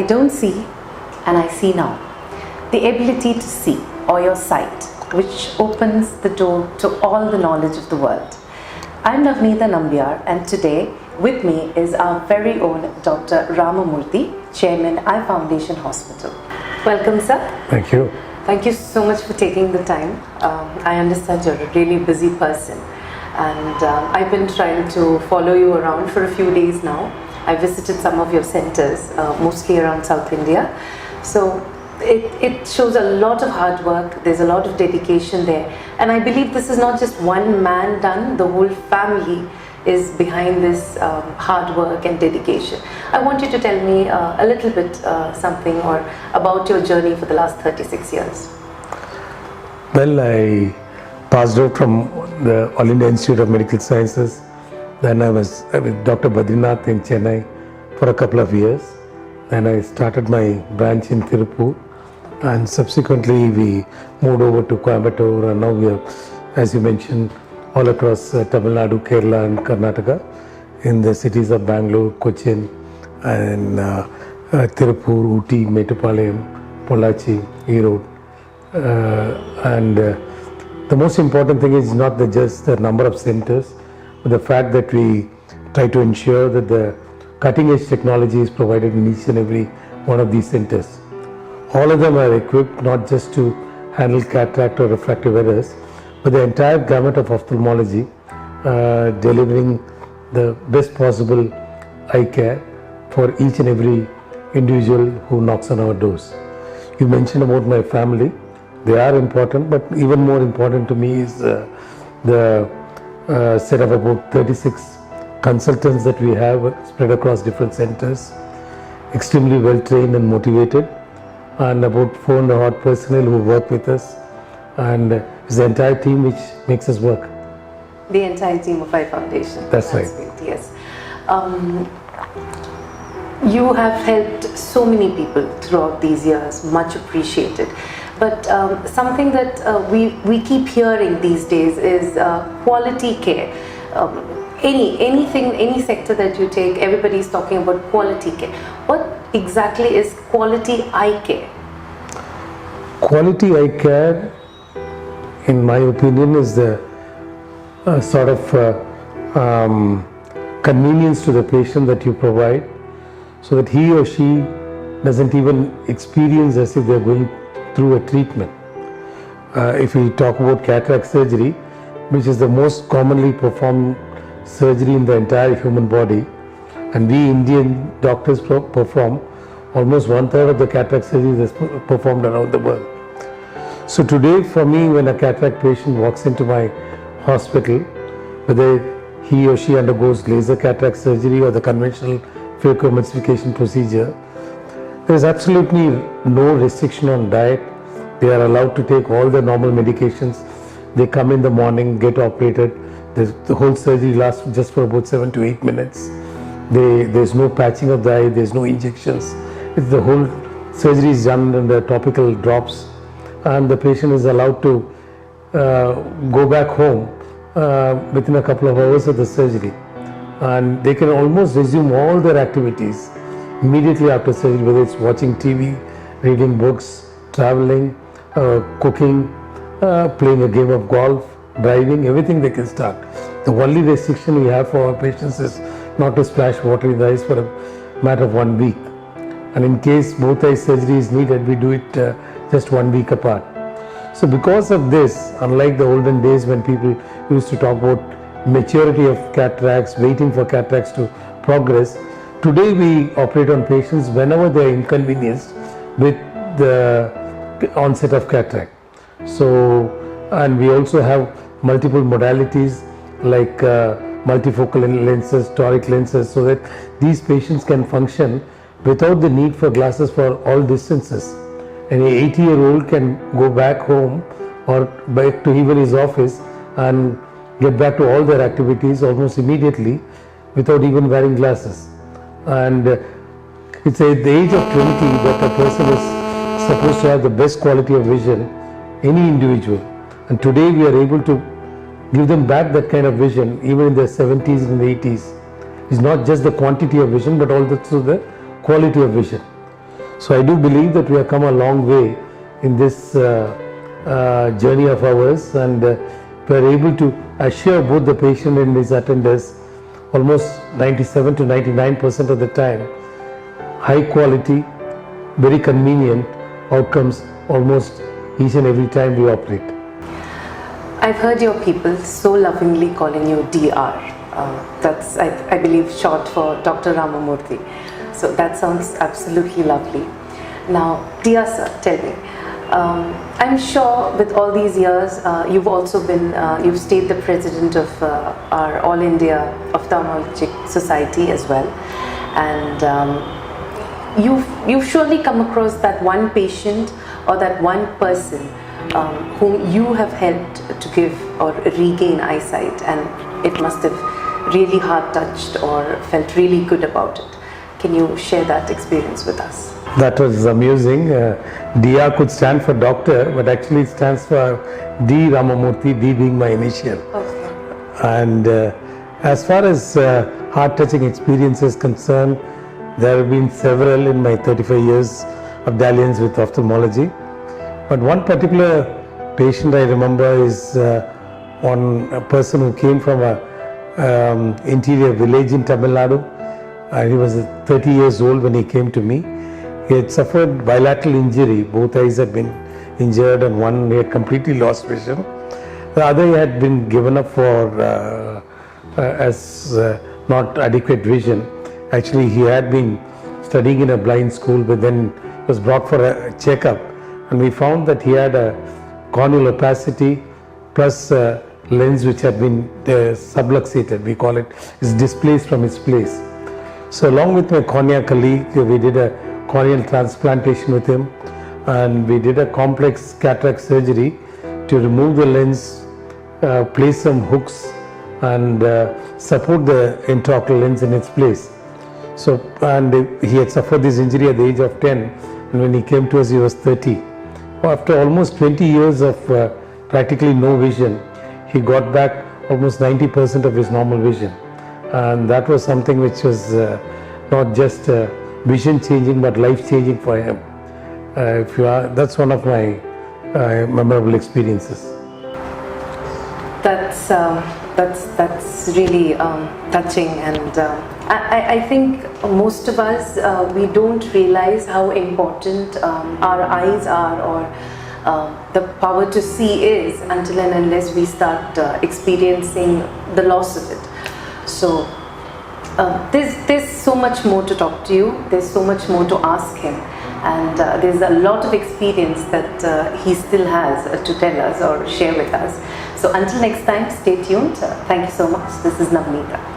don't see and I see now. The ability to see, or your sight, which opens the door to all the knowledge of the world. I'm Navneeta Nambiar, and today with me is our very own Dr. Ramamurthy, Chairman, Eye Foundation Hospital. Welcome, sir. Thank you. Thank you so much for taking the time. I understand you're a really busy person, and I've been trying to follow you around for a few days now. I visited some of your centers, mostly around South India. So it shows a lot of hard work, there's a lot of dedication there, and I believe this is not just one man done, the whole family is behind this hard work and dedication. I want you to tell me a little bit something or about your journey for the last 36 years. Well, I passed out from the All India Institute of Medical Sciences. Then I was with Dr. Badrinath in Chennai for a couple of years. Then I started my branch in Tirupur, and subsequently we moved over to Coimbatore, and now we are, as you mentioned, all across Tamil Nadu, Kerala and Karnataka, in the cities of Bangalore, Cochin and Tirupur, Ooty, Mettupalayam, Pollachi, Erode. The most important thing is not just the number of centers, but the fact that we try to ensure that the cutting edge technology is provided in each and every one of these centers. All of them are equipped not just to handle cataract or refractive errors, but the entire gamut of ophthalmology, delivering the best possible eye care for each and every individual who knocks on our doors. You mentioned about my family. They are important, but even more important to me is the set of about 36 consultants that we have spread across different centers, extremely well trained and motivated, and about 400 personnel who work with us, and it's the entire team which makes us work. The entire team of Eye Foundation. That's right. Great, yes. You have helped so many people throughout these years, much appreciated. But something that we keep hearing these days is quality care. Any sector that you take, everybody is talking about quality care. What exactly is quality eye care? Quality eye care, in my opinion, is the sort of convenience to the patient that you provide, so that he or she doesn't even experience as if they're going through a treatment. If we talk about cataract surgery, which is the most commonly performed surgery in the entire human body, and we Indian doctors perform almost 1/3 of the cataract surgery that's performed around the world. So today, for me, when a cataract patient walks into my hospital, whether he or she undergoes laser cataract surgery or the conventional phacoemulsification procedure, there is absolutely no restriction on diet. They are allowed to take all the normal medications. They come in the morning, get operated. The whole surgery lasts just for about 7 to 8 minutes. There's no patching of the eye, there's no injections. The whole surgery is done under topical drops, and the patient is allowed to go back home within a couple of hours of the surgery. And they can almost resume all their activities immediately after surgery, whether it's watching TV, reading books, traveling, cooking, playing a game of golf, driving, everything they can start. The only restriction we have for our patients is not to splash water in the eyes for a matter of 1 week. And in case both eye surgery is needed, we do it just 1 week apart. So because of this, unlike the olden days when people used to talk about maturity of cataracts, waiting for cataracts to progress, today we operate on patients whenever they are inconvenienced with the onset of cataract. So, and we also have multiple modalities like multifocal lenses, toric lenses, so that these patients can function without the need for glasses for all distances. An 80-year-old can go back home or back to even his office and get back to all their activities almost immediately without even wearing glasses. And it's at the age of 20 that a person is supposed to have the best quality of vision, any individual. And today we are able to give them back that kind of vision even in their 70s and 80s. It's not just the quantity of vision but also the quality of vision. So I do believe that we have come a long way in this journey of ours, and we are able to assure both the patient and his attenders almost 97 to 99% of the time high quality, very convenient outcomes almost each and every time we operate. I've heard your people so lovingly calling you DR. That's, I believe, short for Dr. Ramamurthy. So that sounds absolutely lovely. Now, dear sir, tell me, I'm sure with all these years, you've also been, you've stayed the president of our All India Ophthalmologic Society as well. And you've surely come across that one patient or that one person whom you have helped to give or regain eyesight, and it must have really heart touched or felt really good about it. Can you share that experience with us? That was amusing. DR could stand for doctor, but actually it stands for D.Ramamurthy, D being my initial. Okay. And as far as heart-touching experience is concerned, there have been several in my 35 years of dalliance with ophthalmology. But one particular patient I remember is a person who came from a interior village in Tamil Nadu. He was 30 years old when he came to me. He had suffered bilateral injury. Both eyes had been injured, and one he had completely lost vision. The other had been given up for as not adequate vision. Actually, he had been studying in a blind school, but then was brought for a checkup, and we found that he had a corneal opacity plus a lens which had been subluxated. We call it, is displaced from its place. So along with my cornea colleague, we did a corneal transplantation with him, and we did a complex cataract surgery to remove the lens, place some hooks, and support the intraocular lens in its place. So, and he had suffered this injury at the age of 10, and when he came to us he was 30. After almost 20 years of practically no vision, he got back almost 90% of his normal vision, and that was something which was not just vision changing but life changing for him. That's one of my memorable experiences. That's really touching, and I think most of us we don't realize how important our eyes are, or the power to see is, until and unless we start experiencing the loss of it. So there's so much more to talk to you, there's so much more to ask him, and there's a lot of experience that he still has to tell us or share with us. So until next time, stay tuned. Thank you so much. This is Navneeta.